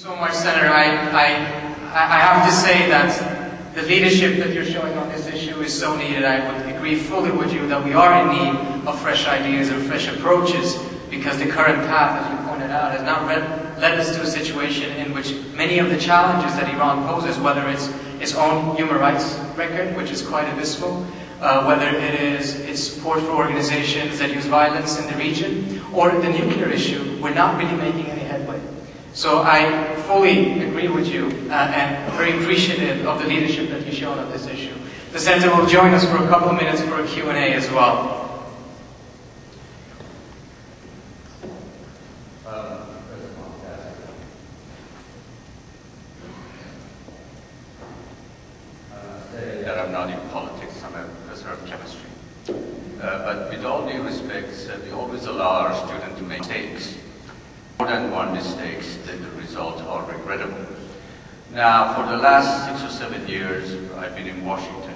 So much, Senator. I have to say that the leadership that you're showing on this issue is so needed. I would agree fully with you that we are in need of fresh ideas and fresh approaches, because the current path, as you pointed out, has not led us to a situation in which many of the challenges that Iran poses, whether it's its own human rights record, which is quite abysmal, whether it is its support for organizations that use violence in the region, or the nuclear issue, we're not really making any headway. So I fully agree with you and very appreciative of the leadership that you've shown on this issue. The Senator will join us for a couple of minutes for a Q&A as well. I'm not in politics, I'm a professor of chemistry. But with all due respect, we always allow our students to make mistakes. More than one mistake, then the results are regrettable. Now, for the last 6 or 7 years, I've been in Washington,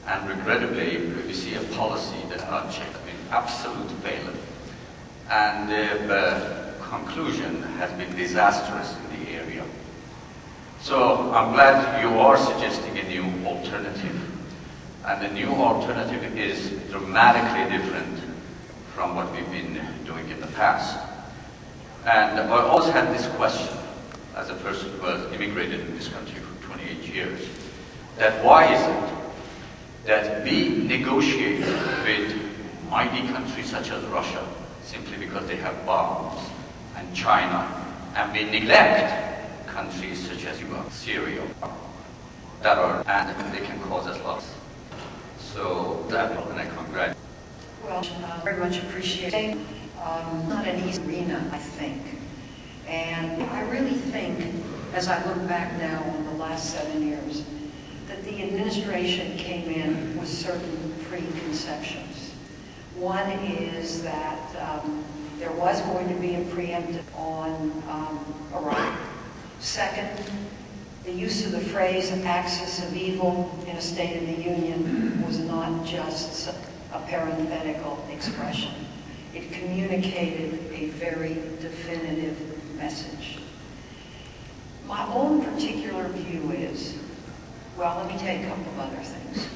and regrettably, we see a policy that has not checked with absolute failure. And the conclusion has been disastrous in the area. So I'm glad you are suggesting a new alternative. And the new alternative is dramatically different from what we've been doing in the past. And I always had this question, as a person who has immigrated in this country for 28 years, that why is it that we negotiate with mighty countries such as Russia simply because they have bombs, and China, and we neglect countries such as Syria, that are, and they can cause us loss. So that, and I congratulate. Well, very much appreciate. Not an easy arena, I think. And I really think, as I look back now on the last 7 years, that the administration came in with certain preconceptions. One is that there was going to be a preemptive on Iran. Second, the use of the phrase axis of evil in a State of the Union was not just a parenthetical expression. It communicated a very definitive message. My own particular view is, well, let me tell you a couple of other things.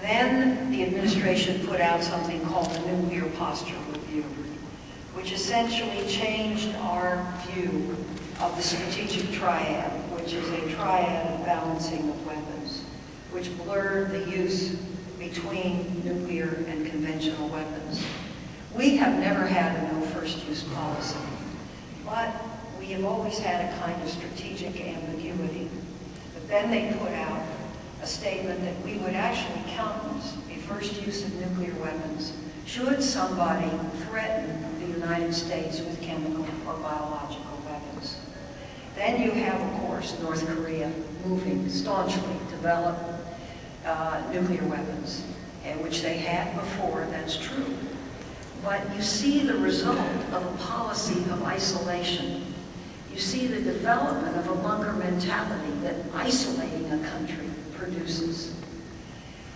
Then the administration put out something called the Nuclear Posture Review, which essentially changed our view of the strategic triad, which is a triad of balancing of weapons, which blurred the use between nuclear and conventional weapons. We have never had a no first use policy, but we have always had a kind of strategic ambiguity. But then they put out a statement that we would actually countenance a first use of nuclear weapons should somebody threaten the United States with chemical or biological weapons. Then you have, of course, North Korea moving staunchly to develop nuclear weapons, which they had before, that's true. But you see the result of a policy of isolation. You see the development of a bunker mentality that isolating a country produces.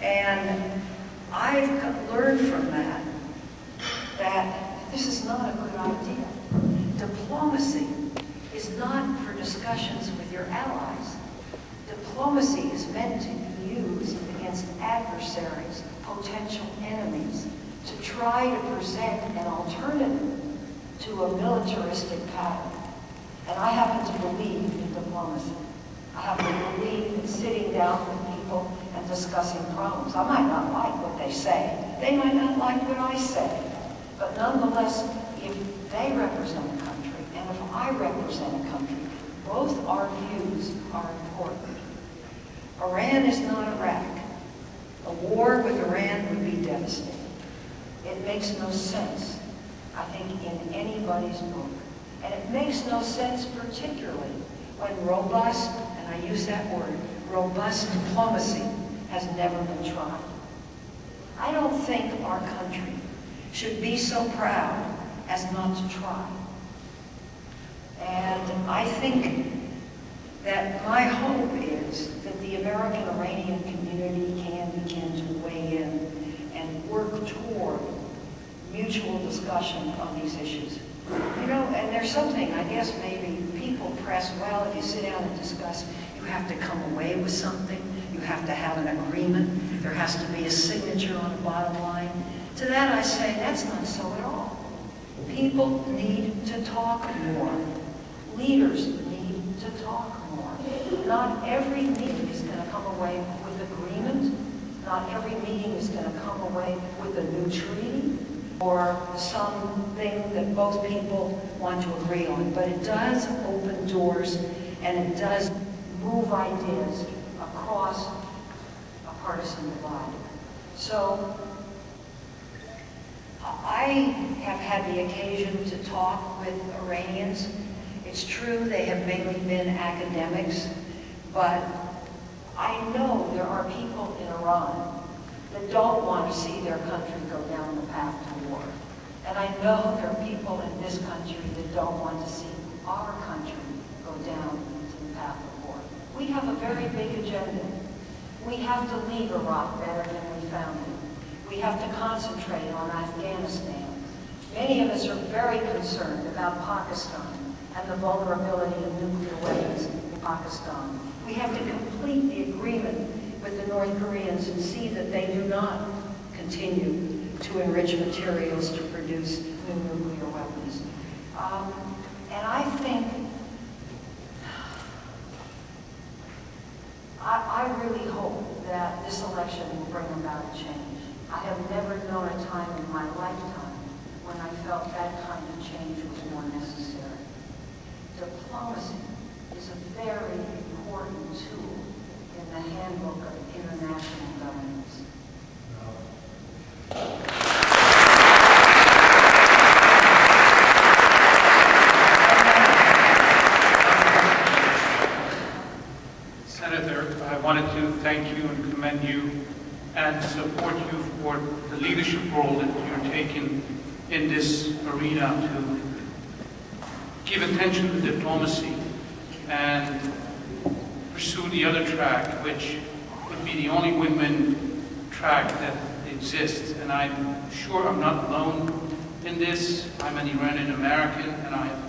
And I've learned from that this is not a good idea. Diplomacy is not for discussions with your allies. Diplomacy is meant to be used against adversaries, potential enemies, to try to present an alternative to a militaristic pattern. And I happen to believe in diplomacy. I happen to believe in sitting down with people and discussing problems. I might not like what they say. They might not like what I say. But nonetheless, if they represent a country, and if I represent a country, both our views are important. Iran is not Iraq. A war with Iran would be devastating. It makes no sense, I think, in anybody's book. And it makes no sense particularly when robust, and I use that word, robust diplomacy has never been tried. I don't think our country should be so proud as not to try. And I think that my hope is that the American Iranian community can begin to weigh in and work toward mutual discussion on these issues. You know, and there's something, I guess maybe people press, well, if you sit down and discuss, you have to come away with something. You have to have an agreement. There has to be a signature on the bottom line. To that I say, that's not so at all. People need to talk more. Leaders need to talk more. Not every meeting is going to come away with agreement. Not every meeting is going to come away with a new treaty or something that both people want to agree on. But it does open doors, and it does move ideas across a partisan divide. So I have had the occasion to talk with Iranians. It's true they have mainly been academics, but I know there are people in Iran that don't want to see their country go down the path to war. And I know there are people in this country that don't want to see our country go down to the path of war. We have a very big agenda. We have to leave Iraq better than we found it. We have to concentrate on Afghanistan. Many of us are very concerned about Pakistan and the vulnerability of nuclear weapons in Pakistan. We have to complete the agreement with the North Koreans and see that they do not continue to enrich materials to produce new nuclear weapons. And I think, I really hope that this election will bring about a change. I have never known a time in my lifetime when I felt that kind of change was more necessary. Diplomacy is a very important tool in the handbook of international governance. Senator, I wanted to thank you and commend you and support you for the leadership role that you're taking in this arena to give attention to diplomacy and pursue the other track, which would be the only win-win track that exists. And I'm sure I'm not alone in this. I'm an Iranian American, and I've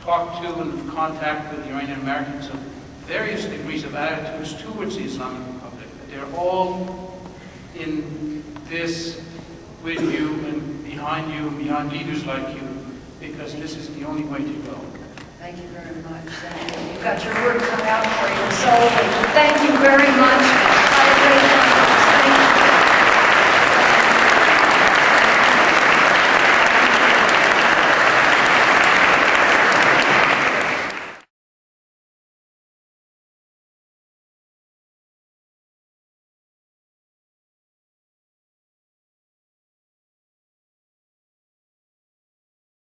talked to and have contact with Iranian Americans of various degrees of attitudes towards the Islamic Republic. They're all in this with you and behind leaders like you, because this is the only way to go. Thank you very much. You've got your work cut out for you. So thank you very much.